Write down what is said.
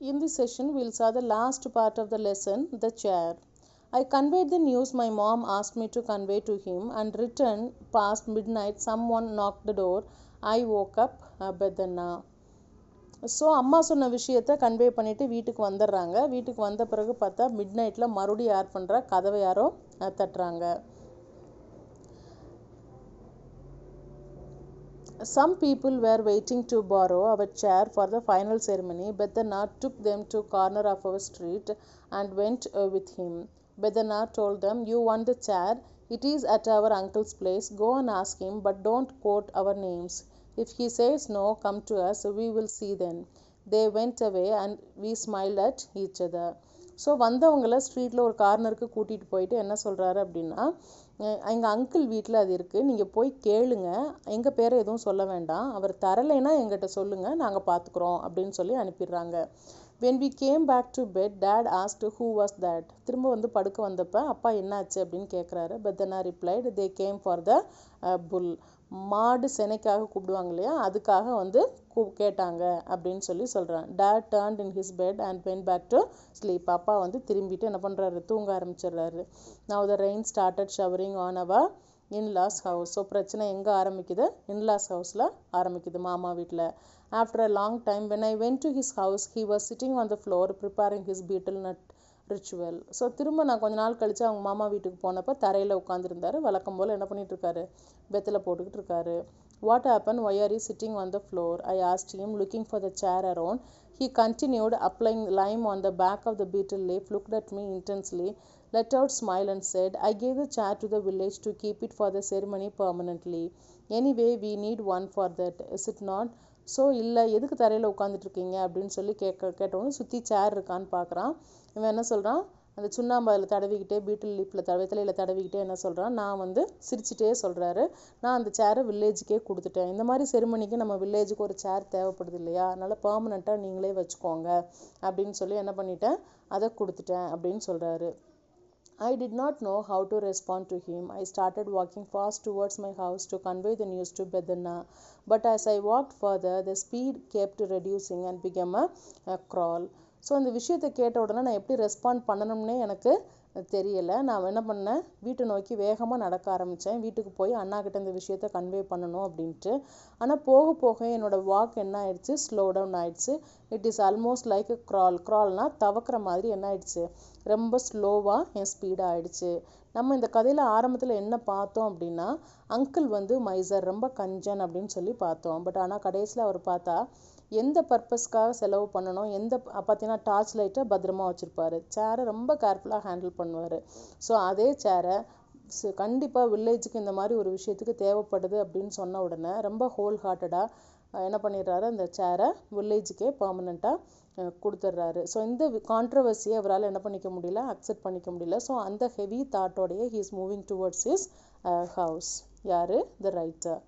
In this session, we'll saw the last part of the lesson, the chair. I conveyed the news my mom asked me to convey to him and returned past midnight. Someone knocked the door. I woke up Bedana. So அம்மா சொன்ன விஷயத்த convey பண்ணிவிட்டு வீட்டுக்கு வந்துடுறாங்க. வீட்டுக்கு வந்த பிறகு பார்த்தா மிட் நைட்டில் மறுபடியும் யார் பண்ணுறா, கதவை யாரோ தட்டுறாங்க. Some people were waiting to borrow our chair for the final ceremony. Bedana took them to corner of our street and went with him. Bedana told them, "You want the chair? It is at our uncle's place. Go and ask him, but don't quote our names. If he says no, come to us. We will see then." They went away and we smiled at each other. So வந்தவங்களை ஸ்ட்ரீட்டில் ஒரு கார்னருக்கு கூட்டிகிட்டு போயிட்டு என்ன சொல்கிறாரு அப்படின்னா, எங்கள் uncle வீட்டில் அது இருக்குது, நீங்கள் போய் கேளுங்க, எங்கள் பேரை எதுவும் சொல்ல வேண்டாம், அவர் தரலைன்னா எங்கிட்ட சொல்லுங்கள், நாங்கள் பார்த்துக்குறோம் அப்படின்னு சொல்லி அனுப்பிடுறாங்க. When we came back to bed, Dad asked who was that. திரும்ப வந்து படுக்க வந்தப்போ அப்பா என்னாச்சு அப்படின்னு கேட்குறாரு. Bedana replied, they came for the bull. மாடு செனைக்காக கூப்பிடுவாங்க இல்லையா, அதுக்காக வந்து கேட்டாங்க அப்படின்னு சொல்லி சொல்கிறான். Dad turned in his bed and went back to sleep. அப்பா வந்து திரும்பிட்டு என்ன பண்ணுறாரு, தூங்க ஆரம்பிச்சிடுறாரு. Now the rain started showering on our in-laws house. So பிரச்சனை எங்கே ஆரம்பிக்குது, in-laws ஹவுஸில் ஆரம்பிக்குது, மாமா வீட்டில். After a long time, when I went to his house, he was sitting on the floor preparing his betel nut ritual. So திரும்ப நான் கொஞ்ச நாள் கழித்து அவங்க மாமா வீட்டுக்கு போனப்போ தரையில் உட்காந்துருந்தாரு. வழக்கம் போல் என்ன பண்ணிட்டு இருக்காரு, வெத்தலை போட்டுக்கிட்டு இருக்காரு. What happened? Why are you sitting on the floor? I asked him, looking for the chair around. He continued, applying lime on the back of the betel leaf, looked at me intensely, let out smile and said, I gave the chair to the village to keep it for the ceremony permanently. Anyway, we need one for that. Is it not? So இல்லை, எதுக்கு தரையில் உட்காந்துட்ருக்கீங்க அப்படின்னு சொல்லி கேட்டவொன்னு சுற்றி சேர் இருக்கான்னு பார்க்குறான். இவன் என்ன சொல்கிறான், அந்த சுண்ணாம்பு அதில் தடவிக்கிட்டே, பீட்டில் லீப்பில் வெத்தலையில் தடவிக்கிட்டே என்ன சொல்கிறான், நான் வந்து சிரிச்சிட்டே சொல்கிறாரு, நான் அந்த சேரை வில்லேஜுக்கே கொடுத்துட்டேன். இந்த மாதிரி செரிமனிக்கு நம்ம வில்லேஜுக்கு ஒரு சேர் தேவைப்படுது இல்லையா, அதனால் பெர்மனெண்ட்டாக நீங்களே வச்சுக்கோங்க அப்படின்னு சொல்லி என்ன பண்ணிட்டேன், அதை கொடுத்துட்டேன் அப்படின்னு சொல்கிறாரு. I did not know how to respond to him. I started walking fast towards my house to convey the news to Bedana. But as I walked further, the speed kept reducing and became a crawl. So அந்த விஷயத்தை கேட்ட உடனே நான் எப்படி respond பண்ணணும்னே எனக்கு தெரியலை. நான் என்ன பண்ணேன், வீட்டை நோக்கி வேகமாக நடக்க ஆரம்பித்தேன். வீட்டுக்கு போய் அண்ணா கிட்ட இந்த விஷயத்தை கன்வே பண்ணணும் அப்படின்ட்டு. ஆனால் போக போக என்னோடய வாக் என்ன ஆயிடுச்சு, ஸ்லோ டவுன் ஆயிடுச்சு. இட் இஸ் ஆல்மோஸ்ட் லைக் க்ரால்னா தவக்கிற மாதிரி என்ன ஆயிடுச்சு, ரொம்ப ஸ்லோவாக என் ஸ்பீடாக ஆயிடுச்சு. நம்ம இந்த கதையில் ஆரம்பத்தில் என்ன பார்த்தோம் அப்படின்னா, அங்கிள் வந்து மைசர், ரொம்ப கஞ்சன் அப்படின்னு சொல்லி பார்த்தோம். பட் ஆனால் கடைசியில் அவர் பார்த்தா எந்த பர்பஸ்க்காக செலவு பண்ணணும், பார்த்தீங்கன்னா டார்ச் லைட்டை பத்திரமா வச்சுருப்பாரு, சேரை ரொம்ப கேர்ஃபுல்லாக ஹேண்டில் பண்ணுவார். ஸோ அதே சேரை கண்டிப்பாக வில்லேஜுக்கு இந்த மாதிரி ஒரு விஷயத்துக்கு தேவைப்படுது அப்படின்னு சொன்ன உடனே ரொம்ப ஹோல் ஹார்ட்டடாக என்ன பண்ணிடுறாரு, அந்த சேரை வில்லேஜுக்கே பர்மனெண்ட்டாக கொடுத்துட்றாரு. ஸோ இந்த கான்ட்ரவர்சியை அவரால் என்ன பண்ணிக்க முடியல, அக்செப்ட் பண்ணிக்க முடியல. ஸோ அந்த ஹெவி தாட்டோடைய he is moving towards his house. யார், த ரைட்டர்.